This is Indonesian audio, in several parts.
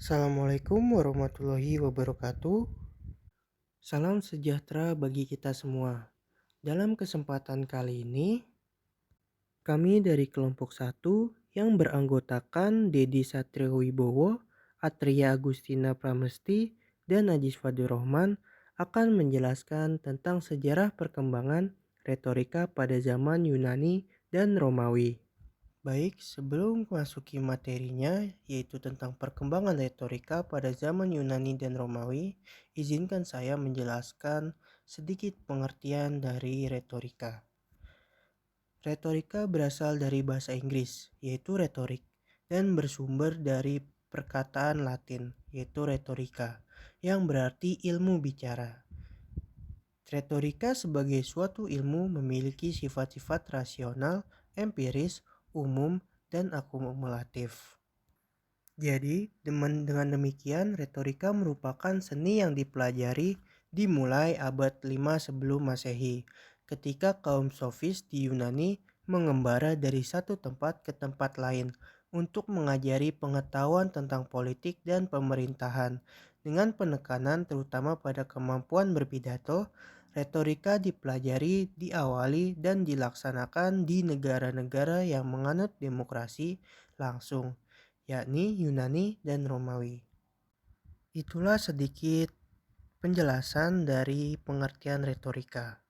Assalamualaikum warahmatullahi wabarakatuh. Salam sejahtera bagi kita semua. Dalam kesempatan kali ini, kami dari kelompok 1 yang beranggotakan Dedi Satriowibowo, Atria Agustina Pramesti, dan Najis Fadur Rahman akan menjelaskan tentang sejarah perkembangan retorika pada zaman Yunani dan Romawi. Baik, sebelum memasuki materinya, yaitu tentang perkembangan retorika pada zaman Yunani dan Romawi, izinkan saya menjelaskan sedikit pengertian dari retorika. Retorika berasal dari bahasa Inggris, yaitu retorik, dan bersumber dari perkataan Latin, yaitu retorika, yang berarti ilmu bicara. Retorika sebagai suatu ilmu memiliki sifat-sifat rasional, empiris, umum, dan akumulatif. Jadi, dengan demikian, retorika merupakan seni yang dipelajari dimulai abad 5 sebelum Masehi, ketika kaum sofis di Yunani mengembara dari satu tempat ke tempat lain untuk mengajari pengetahuan tentang politik dan pemerintahan. Dengan penekanan terutama pada kemampuan berpidato, retorika dipelajari, diawali, dan dilaksanakan di negara-negara yang menganut demokrasi langsung, yakni Yunani dan Romawi. Itulah sedikit penjelasan dari pengertian retorika.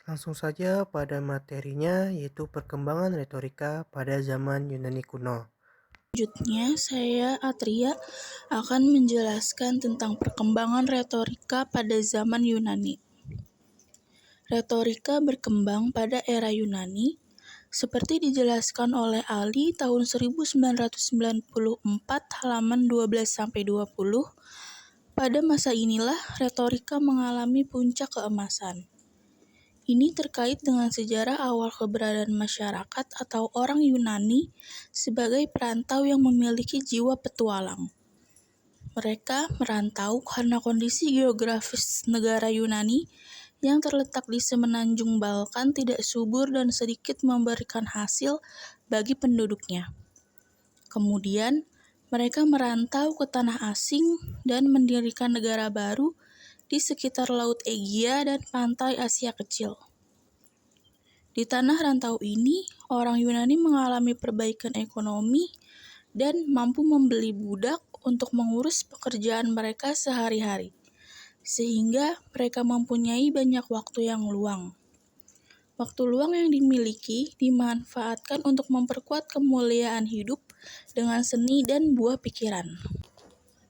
Langsung saja pada materinya, yaitu perkembangan retorika pada zaman Yunani kuno. Selanjutnya, saya Atria akan menjelaskan tentang perkembangan retorika pada zaman Yunani. Retorika berkembang pada era Yunani, seperti dijelaskan oleh Ali tahun 1994 halaman 12-20. Pada masa inilah retorika mengalami puncak keemasan. Ini terkait dengan sejarah awal keberadaan masyarakat atau orang Yunani sebagai perantau yang memiliki jiwa petualang. Mereka merantau karena kondisi geografis negara Yunani yang terletak di semenanjung Balkan tidak subur dan sedikit memberikan hasil bagi penduduknya. Kemudian, mereka merantau ke tanah asing dan mendirikan negara baru di sekitar Laut Egea dan pantai Asia Kecil. Di tanah rantau ini, orang Yunani mengalami perbaikan ekonomi dan mampu membeli budak untuk mengurus pekerjaan mereka sehari-hari, sehingga mereka mempunyai banyak waktu yang luang. Waktu luang yang dimiliki dimanfaatkan untuk memperkuat kemuliaan hidup dengan seni dan buah pikiran.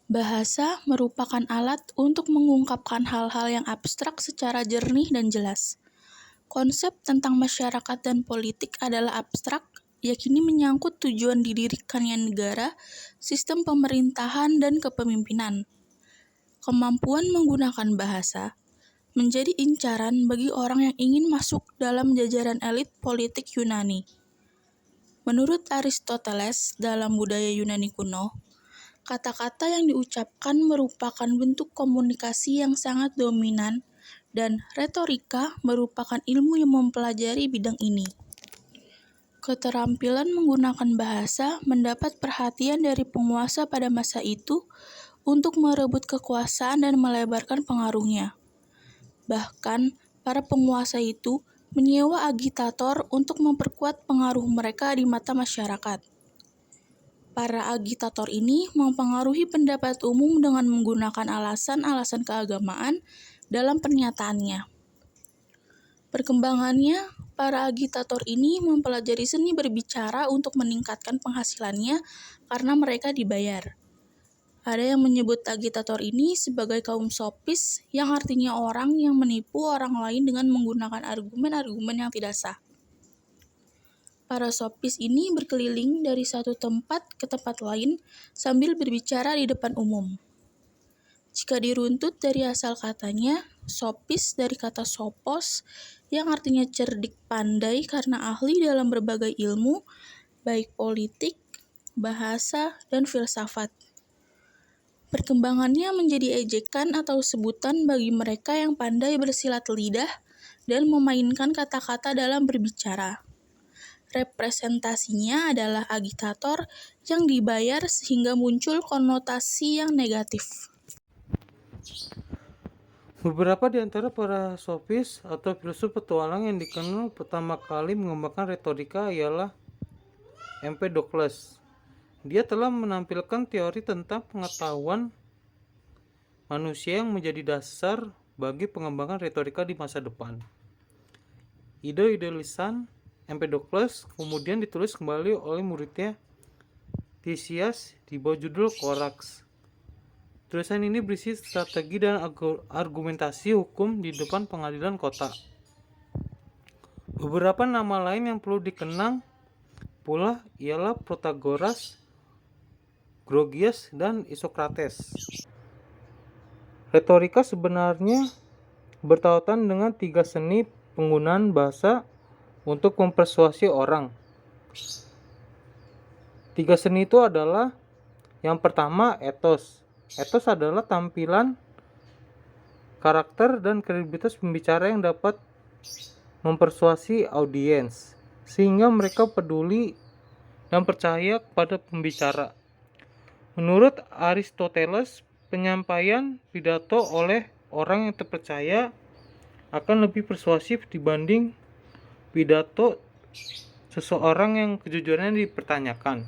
Bahasa merupakan alat untuk mengungkapkan hal-hal yang abstrak secara jernih dan jelas. Konsep tentang masyarakat dan politik adalah abstrak, yakni menyangkut tujuan didirikannya negara, sistem pemerintahan, dan kepemimpinan. Kemampuan menggunakan bahasa menjadi incaran bagi orang yang ingin masuk dalam jajaran elit politik Yunani. Menurut Aristoteles dalam budaya Yunani kuno, kata-kata yang diucapkan merupakan bentuk komunikasi yang sangat dominan, dan retorika merupakan ilmu yang mempelajari bidang ini. Keterampilan menggunakan bahasa mendapat perhatian dari penguasa pada masa itu untuk merebut kekuasaan dan melebarkan pengaruhnya. Bahkan, para penguasa itu menyewa agitator untuk memperkuat pengaruh mereka di mata masyarakat. Para agitator ini mempengaruhi pendapat umum dengan menggunakan alasan-alasan keagamaan dalam pernyataannya. Perkembangannya, para agitator ini mempelajari seni berbicara untuk meningkatkan penghasilannya karena mereka dibayar. Ada yang menyebut agitator ini sebagai kaum sopis, yang artinya orang yang menipu orang lain dengan menggunakan argumen-argumen yang tidak sah. Para sopis ini berkeliling dari satu tempat ke tempat lain sambil berbicara di depan umum. Jika diruntut dari asal katanya, sopis dari kata sopos, yang artinya cerdik pandai karena ahli dalam berbagai ilmu, baik politik, bahasa, dan filsafat. Perkembangannya menjadi ejekan atau sebutan bagi mereka yang pandai bersilat lidah dan memainkan kata-kata dalam berbicara. Representasinya adalah agitator yang dibayar sehingga muncul konotasi yang negatif. Beberapa di antara para sofis atau filsuf petualang yang dikenal pertama kali mengembangkan retorika ialah Empedokles. Dia telah menampilkan teori tentang pengetahuan manusia yang menjadi dasar bagi pengembangan retorika di masa depan. Ide-ide lisan Empedokles kemudian ditulis kembali oleh muridnya Tisias di bawah judul Koraks. Tulisan ini berisi strategi dan argumentasi hukum di depan pengadilan kota. Beberapa nama lain yang perlu dikenang pula ialah Protagoras, Grogias, dan Isokrates. Retorika sebenarnya bertautan dengan tiga seni penggunaan bahasa untuk mempersuasi orang. Tiga seni itu adalah yang pertama etos. Etos adalah tampilan, karakter, dan kredibilitas pembicara yang dapat mempersuasi audiens sehingga mereka peduli dan percaya kepada pembicara. Menurut Aristoteles, penyampaian pidato oleh orang yang terpercaya akan lebih persuasif dibanding pidato seseorang yang kejujurannya dipertanyakan.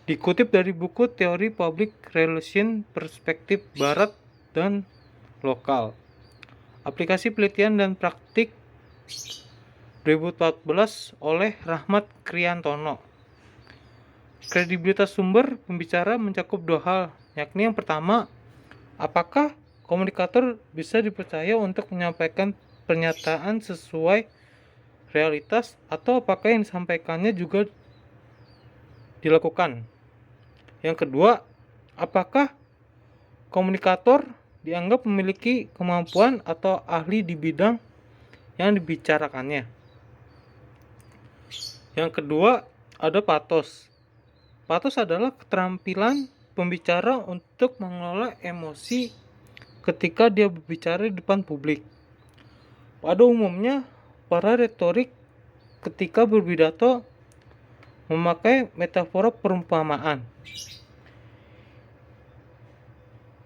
Dikutip dari buku Teori Public Relation Perspektif Barat dan Lokal, Aplikasi Penelitian dan Praktik 2014 oleh Rahmat Kriantono. Kredibilitas sumber pembicara mencakup dua hal, yakni yang pertama, apakah komunikator bisa dipercaya untuk menyampaikan pernyataan sesuai realitas atau apakah yang disampaikannya juga dilakukan. Yang kedua, apakah komunikator dianggap memiliki kemampuan atau ahli di bidang yang dibicarakannya. Yang kedua, ada patos. Patos adalah keterampilan pembicara untuk mengelola emosi ketika dia berbicara di depan publik. Pada umumnya, para retorik ketika berpidato memakai metafora perumpamaan,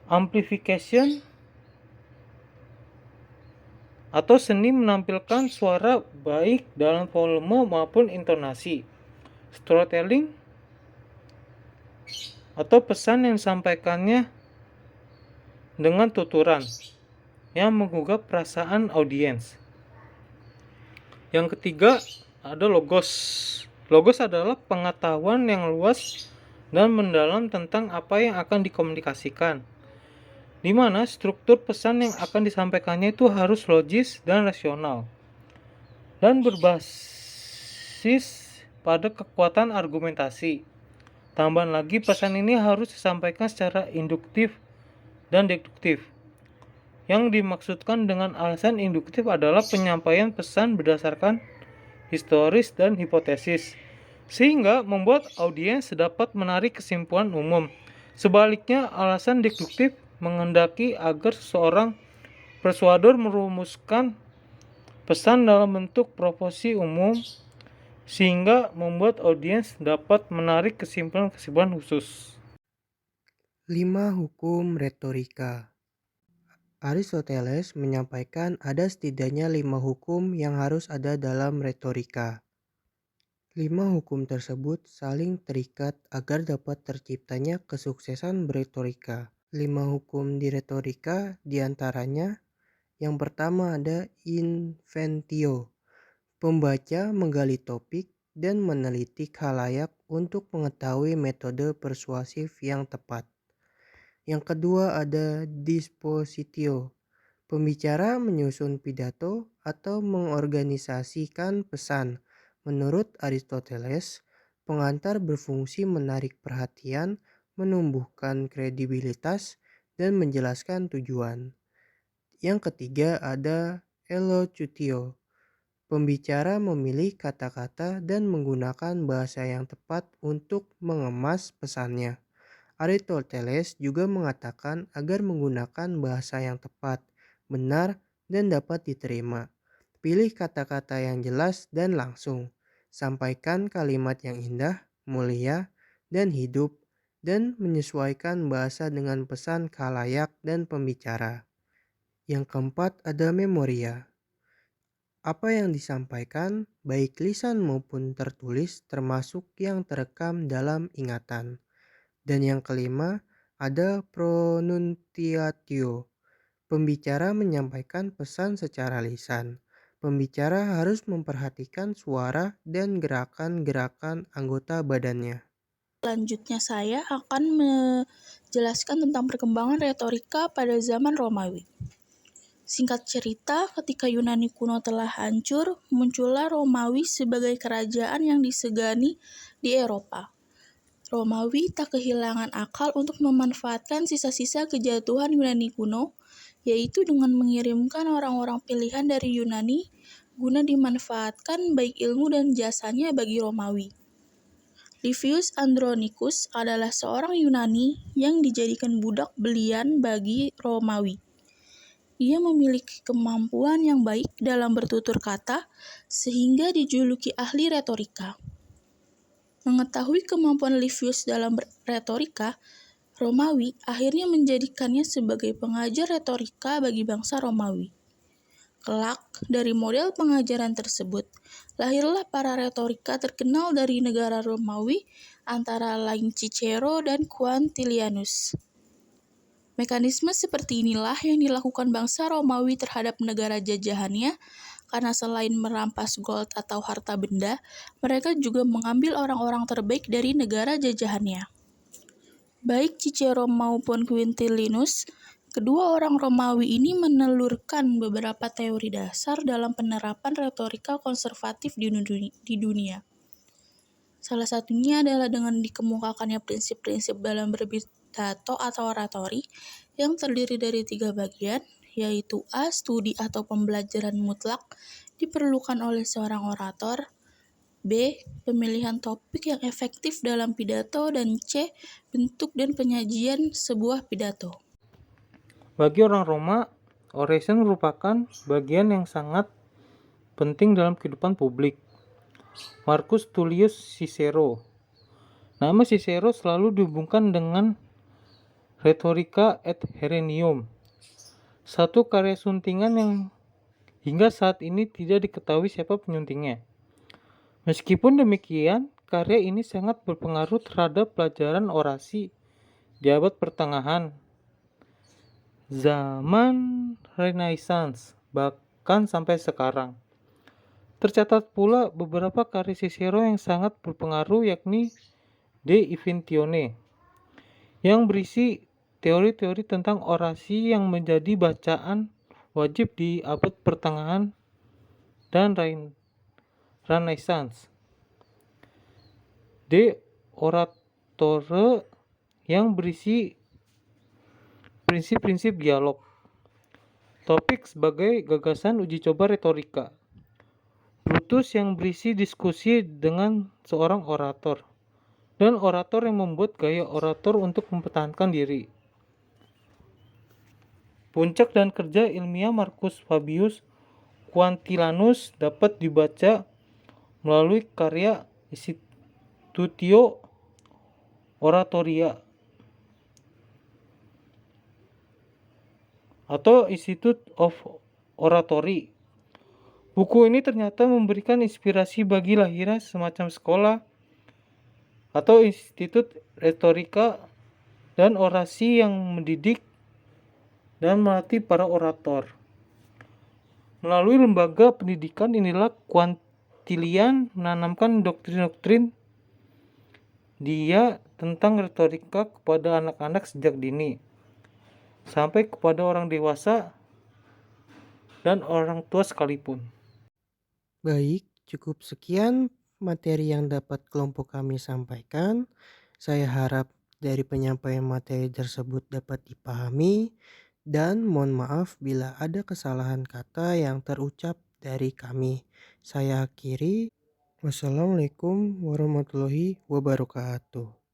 amplification, atau seni menampilkan suara baik dalam volume maupun intonasi, storytelling, atau pesan yang disampaikannya dengan tuturan yang menggugah perasaan audiens. Yang ketiga, ada logos. Logos adalah pengetahuan yang luas dan mendalam tentang apa yang akan dikomunikasikan, di mana struktur pesan yang akan disampaikannya itu harus logis dan rasional, dan berbasis pada kekuatan argumentasi. Tambahan lagi, pesan ini harus disampaikan secara induktif dan deduktif. Yang dimaksudkan dengan alasan induktif adalah penyampaian pesan berdasarkan historis dan hipotesis, sehingga membuat audiens dapat menarik kesimpulan umum. Sebaliknya, alasan deduktif menghendaki agar seseorang persuador merumuskan pesan dalam bentuk proposi umum, sehingga membuat audiens dapat menarik kesimpulan-kesimpulan khusus. 5 hukum retorika. Aristoteles menyampaikan ada setidaknya 5 hukum yang harus ada dalam retorika. 5 hukum tersebut saling terikat agar dapat terciptanya kesuksesan beretorika. 5 hukum di retorika diantaranya, yang pertama ada inventio. Pembaca menggali topik dan meneliti khalayak untuk mengetahui metode persuasif yang tepat. Yang kedua ada dispositio. Pembicara menyusun pidato atau mengorganisasikan pesan. Menurut Aristoteles, pengantar berfungsi menarik perhatian, menumbuhkan kredibilitas, dan menjelaskan tujuan. Yang ketiga ada elocutio. Pembicara memilih kata-kata dan menggunakan bahasa yang tepat untuk mengemas pesannya. Aristoteles juga mengatakan agar menggunakan bahasa yang tepat, benar, dan dapat diterima. Pilih kata-kata yang jelas dan langsung, Sampaikan kalimat yang indah, mulia, dan hidup, dan menyesuaikan bahasa dengan pesan khalayak dan pembicara. Yang keempat ada memoria. Apa yang disampaikan, baik lisan maupun tertulis, termasuk yang terekam dalam ingatan. Dan yang kelima, ada pronunciatio. Pembicara menyampaikan pesan secara lisan. Pembicara harus memperhatikan suara dan gerakan-gerakan anggota badannya. Selanjutnya saya akan menjelaskan tentang perkembangan retorika pada zaman Romawi. Singkat cerita, ketika Yunani kuno telah hancur, muncullah Romawi sebagai kerajaan yang disegani di Eropa. Romawi tak kehilangan akal untuk memanfaatkan sisa-sisa kejatuhan Yunani kuno, yaitu dengan mengirimkan orang-orang pilihan dari Yunani guna dimanfaatkan baik ilmu dan jasanya bagi Romawi. Livius Andronicus adalah seorang Yunani yang dijadikan budak belian bagi Romawi. Ia memiliki kemampuan yang baik dalam bertutur kata, sehingga dijuluki ahli retorika. Mengetahui kemampuan Livius dalam retorika, Romawi akhirnya menjadikannya sebagai pengajar retorika bagi bangsa Romawi. Kelak, dari model pengajaran tersebut, lahirlah para retorika terkenal dari negara Romawi, antara lain Cicero dan Quintilianus. Mekanisme seperti inilah yang dilakukan bangsa Romawi terhadap negara jajahannya, karena selain merampas gold atau harta benda, mereka juga mengambil orang-orang terbaik dari negara jajahannya. Baik Cicero maupun Quintilianus, kedua orang Romawi ini menelurkan beberapa teori dasar dalam penerapan retorika konservatif di dunia. Salah satunya adalah dengan dikemukakannya prinsip-prinsip dalam berpidato atau oratori yang terdiri dari 3 bagian, yaitu A. Studi atau pembelajaran mutlak diperlukan oleh seorang orator, B. Pemilihan topik yang efektif dalam pidato, dan C. Bentuk dan penyajian sebuah pidato. Bagi orang Roma, orasi merupakan bagian yang sangat penting dalam kehidupan publik. Marcus Tullius Cicero. Nama Cicero selalu dihubungkan dengan Rhetorica et Herennium, satu karya suntingan yang hingga saat ini tidak diketahui siapa penyuntingnya. Meskipun demikian, karya ini sangat berpengaruh terhadap pelajaran orasi di abad pertengahan, zaman Renaissance, bahkan sampai sekarang. Tercatat pula beberapa karya Cicero yang sangat berpengaruh, yakni De Inventione, yang berisi teori-teori tentang orasi yang menjadi bacaan wajib di abad pertengahan dan Renaissance. De Oratore, yang berisi prinsip-prinsip dialog. Topik sebagai gagasan uji coba retorika. Brutus, yang berisi diskusi dengan seorang orator, dan orator yang membuat gaya orator untuk mempertahankan diri. Puncak dan kerja ilmiah Marcus Fabius Quintilanus dapat dibaca melalui karya Institutio Oratoria atau Institute of Oratory. Buku ini ternyata memberikan inspirasi bagi lahirnya semacam sekolah atau institut retorika dan orasi yang mendidik dan melatih para orator. Melalui lembaga pendidikan inilah Quintilian menanamkan doktrin-doktrin dia tentang retorika kepada anak-anak sejak dini, sampai kepada orang dewasa dan orang tua sekalipun. Baik, cukup sekian materi yang dapat kelompok kami sampaikan. Saya harap dari penyampaian materi tersebut dapat dipahami, dan mohon maaf bila ada kesalahan kata yang terucap dari kami. Saya akhiri. Wassalamualaikum warahmatullahi wabarakatuh.